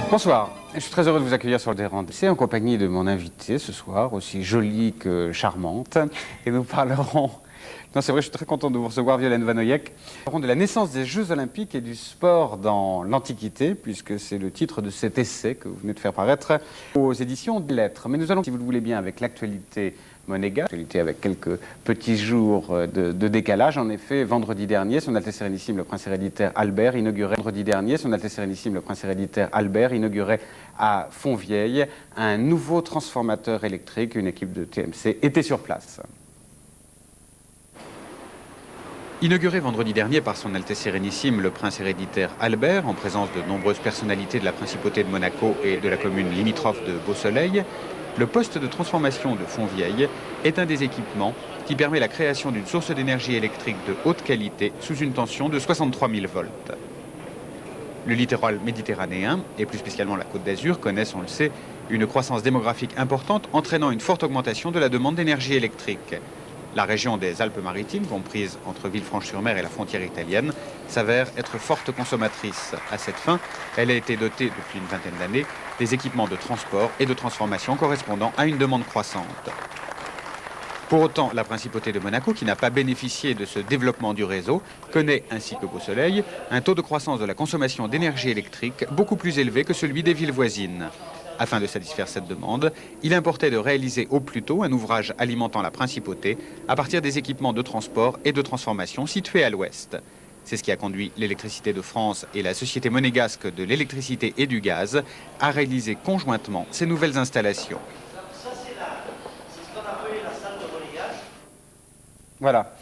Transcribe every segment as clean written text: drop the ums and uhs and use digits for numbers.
Bonsoir, je suis très heureux de vous accueillir sur le terrain d'essai en compagnie de mon invitée ce soir, aussi jolie que charmante. Et nous parlerons, non c'est vrai, je suis très content de vous recevoir, Violaine Vanoyek. Nous parlerons de la naissance des Jeux Olympiques et du sport dans l'Antiquité, puisque c'est le titre de cet essai que vous venez de faire paraître aux éditions de Lettres. Mais nous allons, si vous le voulez bien, avec l'actualité monégasque, avec quelques petits jours de décalage. En effet, vendredi dernier, Son Altesse Sérénissime le Prince héréditaire Albert inaugurait à Fontvieille un nouveau transformateur électrique. Une équipe de TMC était sur place. Inauguré vendredi dernier par Son Altesse Sérénissime le Prince héréditaire Albert, en présence de nombreuses personnalités de la Principauté de Monaco et de la commune limitrophe de Beausoleil, le poste de transformation de Fontvieille est un des équipements qui permet la création d'une source d'énergie électrique de haute qualité sous une tension de 63 000 volts. Le littoral méditerranéen, et plus spécialement la Côte d'Azur, connaissent, on le sait, une croissance démographique importante entraînant une forte augmentation de la demande d'énergie électrique. La région des Alpes-Maritimes, comprise entre Villefranche-sur-Mer et la frontière italienne, s'avère être forte consommatrice. À cette fin, elle a été dotée depuis une vingtaine d'années des équipements de transport et de transformation correspondant à une demande croissante. Pour autant, la Principauté de Monaco, qui n'a pas bénéficié de ce développement du réseau, connaît, ainsi que Beausoleil, un taux de croissance de la consommation d'énergie électrique beaucoup plus élevé que celui des villes voisines. Afin de satisfaire cette demande, il importait de réaliser au plus tôt un ouvrage alimentant la Principauté à partir des équipements de transport et de transformation situés à l'ouest. C'est ce qui a conduit l'Électricité de France et la Société monégasque de l'électricité et du gaz à réaliser conjointement ces nouvelles installations. Voilà,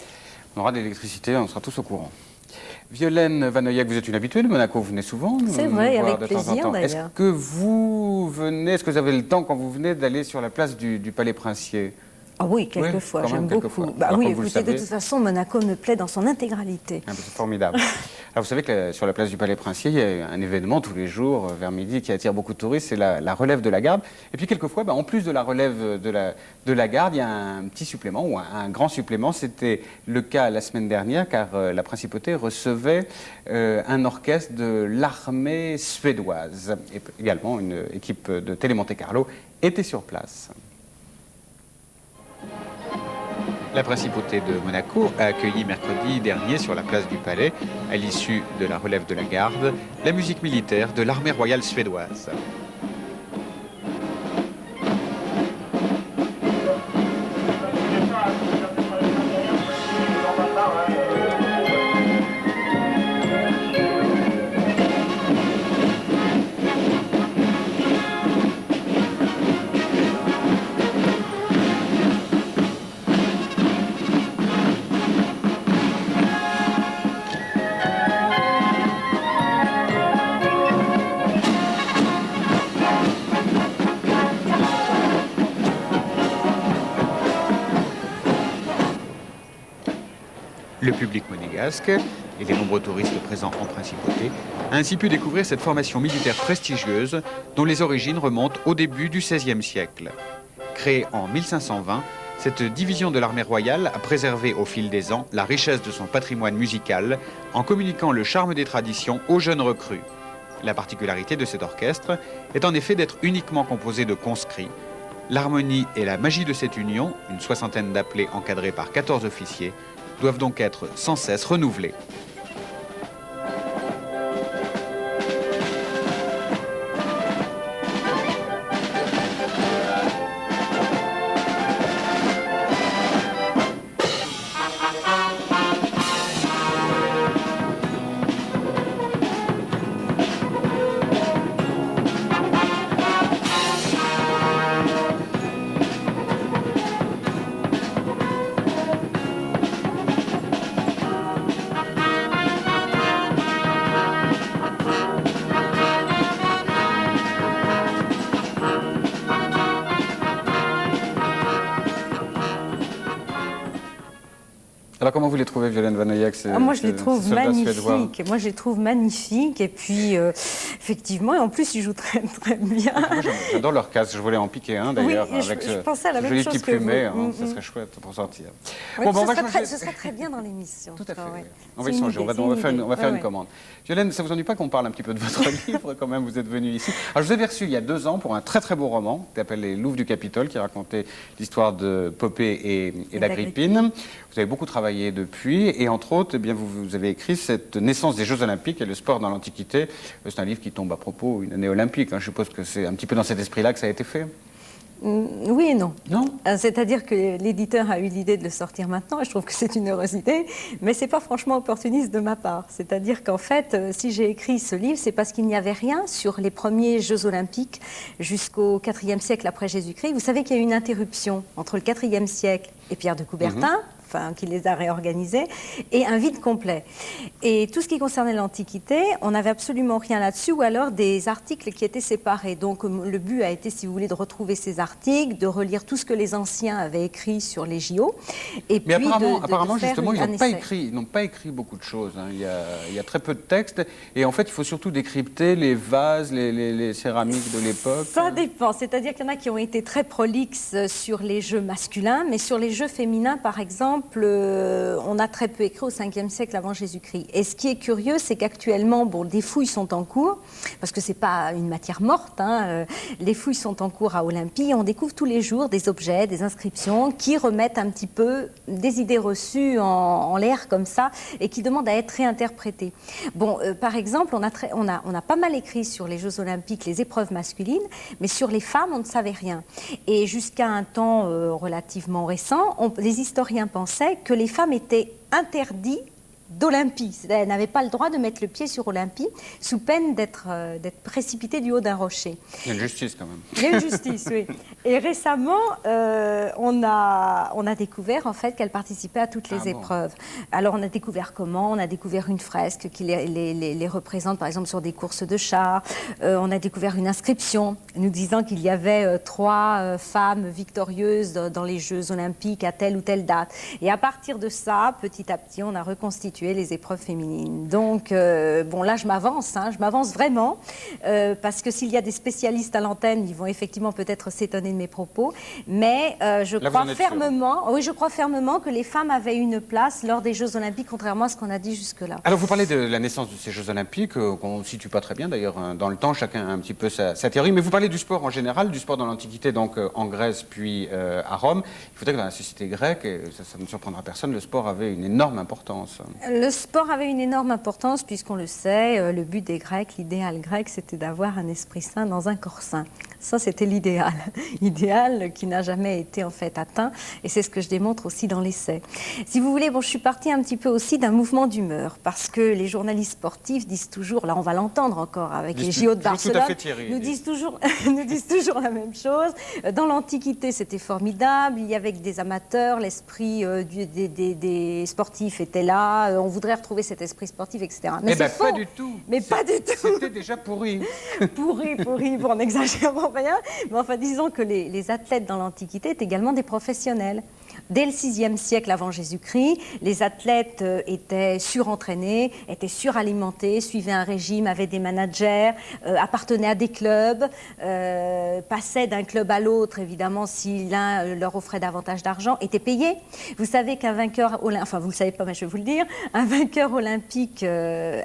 on aura de l'électricité, on sera tous au courant. Violaine Vanoyek, vous êtes une habituée de Monaco, vous venez souvent C'est vrai, avec plaisir d'ailleurs. Est-ce que vous avez le temps quand vous venez d'aller sur la place du Palais Princier? Ah oui, quelquefois, j'aime beaucoup. Bah oui, écoutez, de toute façon, Monaco me plaît dans son intégralité. Ah, c'est formidable. Alors vous savez que sur la place du Palais Princier, il y a un événement tous les jours vers midi qui attire beaucoup de touristes, c'est la relève de la garde. Et puis quelquefois, en plus de la relève de la garde, il y a un petit supplément ou un grand supplément. C'était le cas la semaine dernière car la Principauté recevait un orchestre de l'armée suédoise. Et également une équipe de Télé Monte Carlo était sur place. La Principauté de Monaco a accueilli mercredi dernier sur la place du Palais, à l'issue de la relève de la garde, la musique militaire de l'armée royale suédoise. Le public monégasque et les nombreux touristes présents en Principauté a ainsi pu découvrir cette formation militaire prestigieuse dont les origines remontent au début du XVIe siècle. Créée en 1520, cette division de l'armée royale a préservé au fil des ans la richesse de son patrimoine musical en communiquant le charme des traditions aux jeunes recrues. La particularité de cet orchestre est en effet d'être uniquement composé de conscrits. L'harmonie et la magie de cette union, une soixantaine d'appelés encadrés par 14 officiers, doivent donc être sans cesse renouvelés. l'avez trouvé, Violaine Vanoyak? Moi, je les trouve magnifiques. Moi, je les trouve magnifiques. Et puis, effectivement, et en plus, ils jouent très, très bien. Moi, j'adore leur casque. Je voulais en piquer un, d'ailleurs, oui, avec je pensais à la même joli chose petit que plumet. vous. Ça serait chouette pour sortir. Oui, bon, ce serait très bien dans l'émission. Tout à fait. Ouais. On va y songer. On va faire une commande. Violaine, ça ne vous ennuie pas qu'on parle un petit peu de votre livre, quand même? Vous êtes venue ici. Alors, je vous avais reçu il y a 2 ans pour un très, très beau roman qui s'appelle Les Louves du Capitole, qui racontait l'histoire de Popée et d'Agrippine. Vous avez beaucoup travaillé depuis, et entre autres, eh bien, vous avez écrit cette naissance des Jeux Olympiques et le sport dans l'Antiquité. C'est un livre qui tombe à propos d'une année olympique. Je suppose que c'est un petit peu dans cet esprit-là que ça a été fait. Oui et non. Non. C'est-à-dire que l'éditeur a eu l'idée de le sortir maintenant, et je trouve que c'est une heureuse idée, mais c'est pas franchement opportuniste de ma part. C'est-à-dire qu'en fait, si j'ai écrit ce livre, c'est parce qu'il n'y avait rien sur les premiers Jeux Olympiques jusqu'au IVe siècle après Jésus-Christ. Vous savez qu'il y a eu une interruption entre le IVe siècle et Pierre de Coubertin, qui les a réorganisés, et un vide complet. Et tout ce qui concernait l'Antiquité, on n'avait absolument rien là-dessus, ou alors des articles qui étaient séparés. Donc le but a été, si vous voulez, de retrouver ces articles, de relire tout ce que les anciens avaient écrit sur les JO. Et mais puis apparemment justement, ils n'ont n'ont pas écrit beaucoup de choses. Il y a très peu de textes, et en fait, il faut surtout décrypter les vases, les céramiques de l'époque. Ça dépend, c'est-à-dire qu'il y en a qui ont été très prolixes sur les jeux masculins, mais sur les jeux féminins, par exemple, on a très peu écrit au 5e siècle avant Jésus-Christ. Et ce qui est curieux, c'est qu'actuellement, des fouilles sont en cours, parce que ce n'est pas une matière morte, les fouilles sont en cours à Olympie, et on découvre tous les jours des objets, des inscriptions qui remettent un petit peu des idées reçues en l'air comme ça, et qui demandent à être réinterprétées. Par exemple, on a pas mal écrit sur les Jeux Olympiques, les épreuves masculines, mais sur les femmes, on ne savait rien. Et jusqu'à un temps relativement récent, les historiens pensaient que les femmes étaient interdites d'Olympie. Elles n'avaient pas le droit de mettre le pied sur Olympie sous peine d'être précipitées du haut d'un rocher. Il y a une justice quand même. Il y a une justice, oui. Et récemment, on a découvert en fait qu'elles participaient à toutes les épreuves. Alors on a découvert comment? On a découvert une fresque qui les représente par exemple sur des courses de chars. On a découvert une inscription nous disant qu'il y avait 3 femmes victorieuses dans les Jeux Olympiques à telle ou telle date. Et à partir de ça, petit à petit, on a reconstitué les épreuves féminines. Donc, là, je m'avance vraiment, parce que s'il y a des spécialistes à l'antenne, ils vont effectivement peut-être s'étonner de mes propos, mais je crois fermement que les femmes avaient une place lors des Jeux Olympiques, contrairement à ce qu'on a dit jusque-là. Alors, vous parlez de la naissance de ces Jeux Olympiques, qu'on ne situe pas très bien d'ailleurs dans le temps, chacun a un petit peu sa théorie, mais vous parlez du sport en général, du sport dans l'Antiquité, donc en Grèce puis à Rome. Il faudrait que dans la société grecque, et ça ne surprendra personne, le sport avait une énorme importance. Le sport avait une énorme importance puisqu'on le sait, le but des Grecs, l'idéal grec, c'était d'avoir un esprit sain dans un corps sain. Ça, c'était l'idéal. Idéal qui n'a jamais été en fait atteint, et c'est ce que je démontre aussi dans l'essai. Si vous voulez, je suis partie un petit peu aussi d'un mouvement d'humeur, parce que les journalistes sportifs disent toujours, là on va l'entendre encore avec les JO de Barcelone, nous disent toujours la même chose. Dans l'Antiquité, c'était formidable, il y avait des amateurs, l'esprit des sportifs était là, on voudrait retrouver cet esprit sportif, etc. Mais c'est faux. Pas du tout. Mais pas du tout. C'était déjà pourri. pourri, on n'exagérons rien. Mais enfin, disons que les athlètes dans l'Antiquité étaient également des professionnels. Dès le VIe siècle avant Jésus-Christ, les athlètes étaient surentraînés, étaient suralimentés, suivaient un régime, avaient des managers, appartenaient à des clubs, passaient d'un club à l'autre, évidemment, si l'un leur offrait davantage d'argent, étaient payés. Vous savez qu'un vainqueur, enfin vous ne le savez pas, mais je vais vous le dire, un vainqueur olympique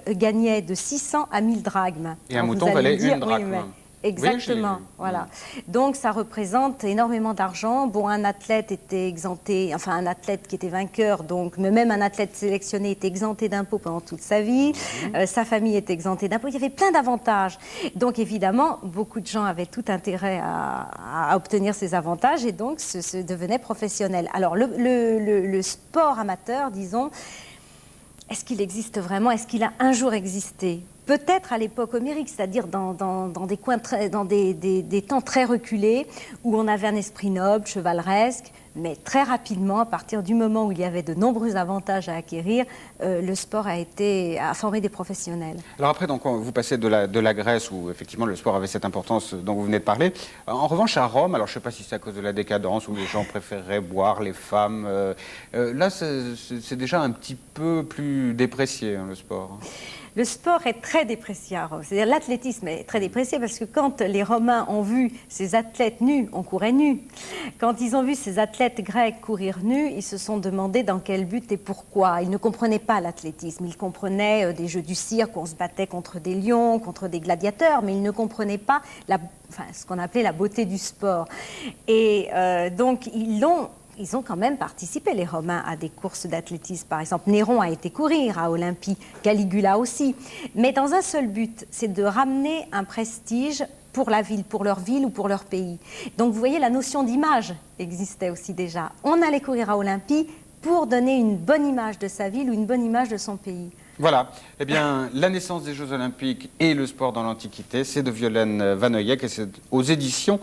gagnait de 600 à 1000 drachmes. Et un mouton valait une drachme. Exactement, oui, voilà. Donc ça représente énormément d'argent. Un athlète était exempté, enfin un athlète qui était vainqueur, mais même un athlète sélectionné était exempté d'impôts pendant toute sa vie. Sa famille était exemptée d'impôts. Il y avait plein d'avantages. Donc évidemment, beaucoup de gens avaient tout intérêt à obtenir ces avantages et donc se devenaient professionnels. Alors le sport amateur, disons, est-ce qu'il existe vraiment? Est-ce qu'il a un jour existé? peut-être à l'époque homérique, c'est-à-dire dans des coins dans des temps très reculés, où on avait un esprit noble, chevaleresque, mais très rapidement, à partir du moment où il y avait de nombreux avantages à acquérir, le sport a formé des professionnels. Alors après, donc, vous passez de la Grèce, où effectivement le sport avait cette importance dont vous venez de parler. En revanche, à Rome, alors je ne sais pas si c'est à cause de la décadence, où les gens préféraient boire, les femmes, là c'est déjà un petit peu plus déprécié, hein, le sport. Le sport est très déprécié à Rome. C'est-à-dire l'athlétisme est très déprécié parce que quand les Romains ont vu ces athlètes nus, on courait nus. Quand ils ont vu ces athlètes grecs courir nus, ils se sont demandé dans quel but et pourquoi. Ils ne comprenaient pas l'athlétisme. Ils comprenaient des jeux du cirque où on se battait contre des lions, contre des gladiateurs, mais ils ne comprenaient pas ce qu'on appelait la beauté du sport. Et donc ils ont quand même participé, les Romains, à des courses d'athlétisme. Par exemple, Néron a été courir à Olympie, Caligula aussi. Mais dans un seul but, c'est de ramener un prestige pour la ville, pour leur ville ou pour leur pays. Donc vous voyez, la notion d'image existait aussi déjà. On allait courir à Olympie pour donner une bonne image de sa ville ou une bonne image de son pays. Voilà, eh bien, la naissance des Jeux Olympiques et le sport dans l'Antiquité, c'est de Violaine Vanoyek et c'est aux éditions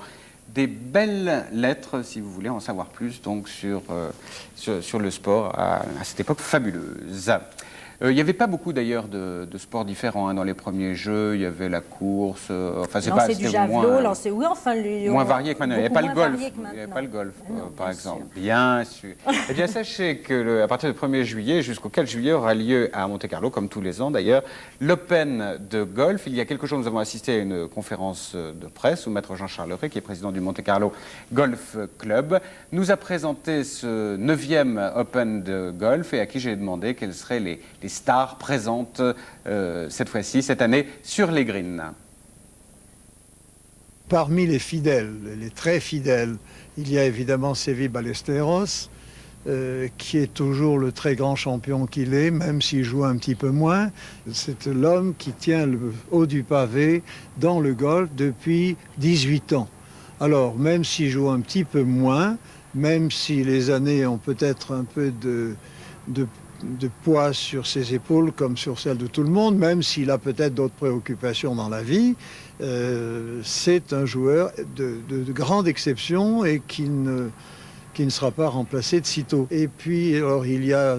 des belles lettres, si vous voulez en savoir plus, donc sur le sport à cette époque fabuleuse. Il n'y avait pas beaucoup d'ailleurs de sports différents hein, dans les premiers jeux. Il y avait la course, enfin c'est pas lancer du javelot, lancer moins varié que maintenant. Il n'y avait pas le golf. Il n'y avait pas le golf, par exemple. Sûr. Bien sûr. Eh bien, sachez que à partir du 1er juillet jusqu'au 4 juillet aura lieu à Monte-Carlo, comme tous les ans d'ailleurs, l'Open de golf. Il y a quelques jours, nous avons assisté à une conférence de presse où Maître Jean-Charles Rey, qui est président du Monte-Carlo Golf Club, nous a présenté ce 9e Open de golf et à qui j'ai demandé quels seraient les stars présentes cette fois-ci, cette année, sur les greens. Parmi les fidèles, les très fidèles, il y a évidemment Seve Ballesteros, qui est toujours le très grand champion qu'il est, même s'il joue un petit peu moins. C'est l'homme qui tient le haut du pavé dans le golf depuis 18 ans. Alors, même s'il joue un petit peu moins, même si les années ont peut-être un peu de poids sur ses épaules comme sur celles de tout le monde, même s'il a peut-être d'autres préoccupations dans la vie, c'est un joueur de grande exception et qui ne sera pas remplacé de sitôt. Et puis, alors, il y a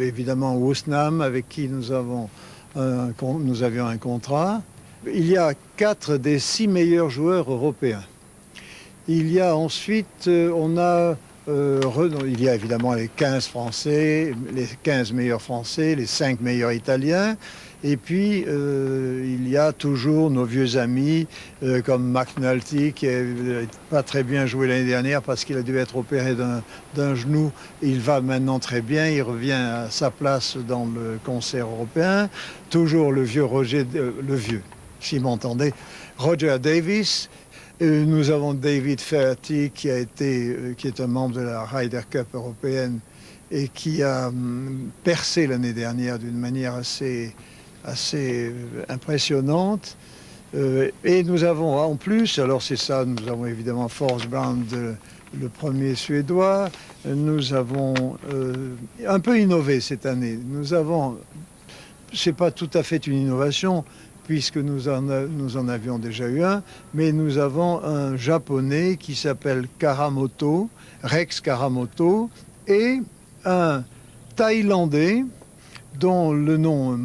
évidemment Woosnam avec qui nous avions un contrat. Il y a 4 des 6 meilleurs joueurs européens. Il y a ensuite, il y a évidemment les 15 Français, les 15 meilleurs Français, les 5 meilleurs Italiens. Et puis, il y a toujours nos vieux amis comme McNulty, qui n'a pas très bien joué l'année dernière parce qu'il a dû être opéré d'un genou. Il va maintenant très bien, il revient à sa place dans le concert européen. Toujours le vieux s'il m'entendait, Roger Davis. Nous avons David Feherty qui est un membre de la Ryder Cup européenne et qui a percé l'année dernière d'une manière assez impressionnante. Et nous avons en plus, alors c'est ça, nous avons évidemment Forrest Brown, le premier Suédois. Nous avons un peu innové cette année. C'est pas tout à fait une innovation, puisque nous en avions déjà eu un, mais nous avons un Japonais qui s'appelle Rex Karamoto, et un Thaïlandais dont le nom,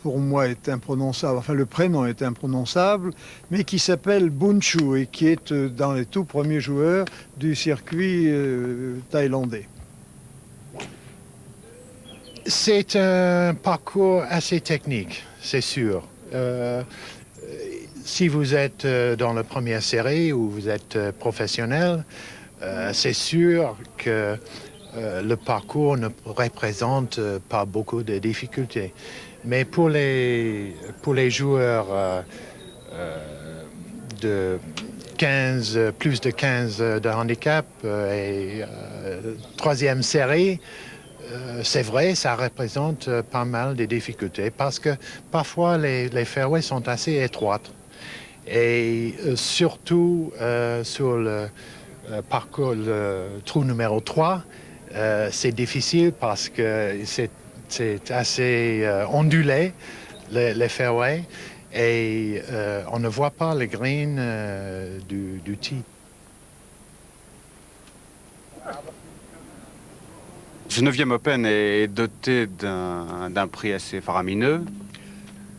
pour moi, est imprononçable, enfin le prénom est imprononçable, mais qui s'appelle Bunchu et qui est dans les tout premiers joueurs du circuit thaïlandais. C'est un parcours assez technique, c'est sûr. Si vous êtes dans la première série ou vous êtes professionnel, c'est sûr que le parcours ne représente pas beaucoup de difficultés. Mais pour les joueurs de plus de 15 de handicap et troisième série, c'est vrai, ça représente pas mal de difficultés parce que parfois les fairways sont assez étroites et surtout sur le parcours, le trou numéro 3, c'est difficile parce que c'est assez ondulé les fairways et on ne voit pas les graines du tee. Ce 9e Open est doté d'un prix assez faramineux.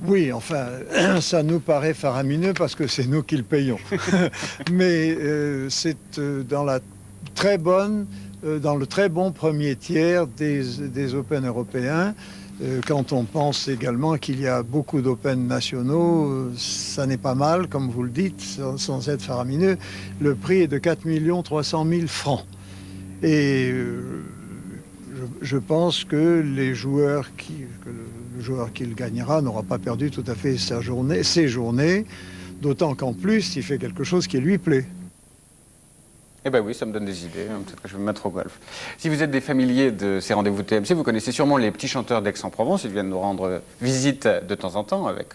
Oui, enfin, ça nous paraît faramineux parce que c'est nous qui le payons. Mais c'est dans le très bon premier tiers des Open européens. Quand on pense également qu'il y a beaucoup d'Open nationaux, ça n'est pas mal, comme vous le dites, sans être faramineux. Le prix est de 4 300 000 francs. Et je pense que le joueur qui le gagnera n'aura pas perdu tout à fait ses journées, d'autant qu'en plus, il fait quelque chose qui lui plaît. Eh bien oui, ça me donne des idées. Peut-être que je vais me mettre au golf. Si vous êtes des familiers de ces rendez-vous TMC, vous connaissez sûrement les petits chanteurs d'Aix-en-Provence. Ils viennent nous rendre visite de temps en temps avec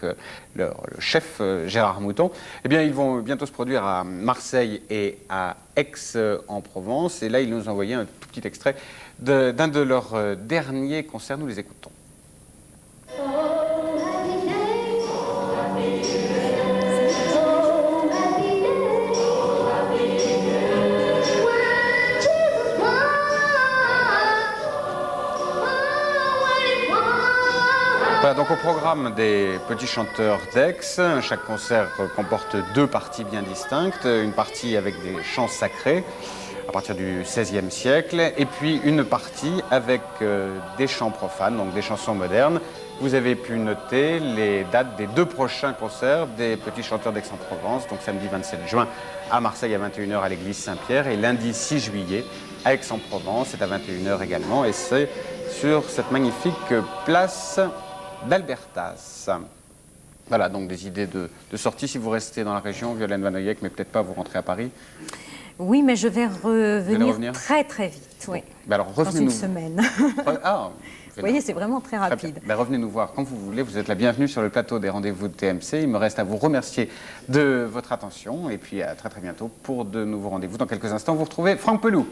le chef Gérard Mouton. Eh bien, ils vont bientôt se produire à Marseille et à Aix-en-Provence. Et là, ils nous ont envoyé un tout petit extrait d'un de leurs derniers concerts. Nous les écoutons. Voilà, donc au programme des petits chanteurs d'Aix, chaque concert comporte 2 parties bien distinctes, une partie avec des chants sacrés à partir du XVIe siècle, et puis une partie avec des chants profanes, donc des chansons modernes. Vous avez pu noter les dates des 2 prochains concerts des petits chanteurs d'Aix-en-Provence, donc samedi 27 juin à Marseille à 21 h à l'église Saint-Pierre et lundi 6 juillet à Aix-en-Provence, c'est à 21 h également, et c'est sur cette magnifique place d'Albertas. Voilà, donc des idées de sortie si vous restez dans la région, Violaine Van Oyek, mais peut-être pas vous rentrez à Paris. Oui, mais je vais revenir très très vite, oui. Ben alors, dans une semaine. Ah, vous voyez, c'est vraiment très rapide. Ben, revenez nous voir quand vous voulez, vous êtes la bienvenue sur le plateau des rendez-vous de TMC. Il me reste à vous remercier de votre attention et puis à très très bientôt pour de nouveaux rendez-vous. Dans quelques instants, vous retrouvez Franck Pelou.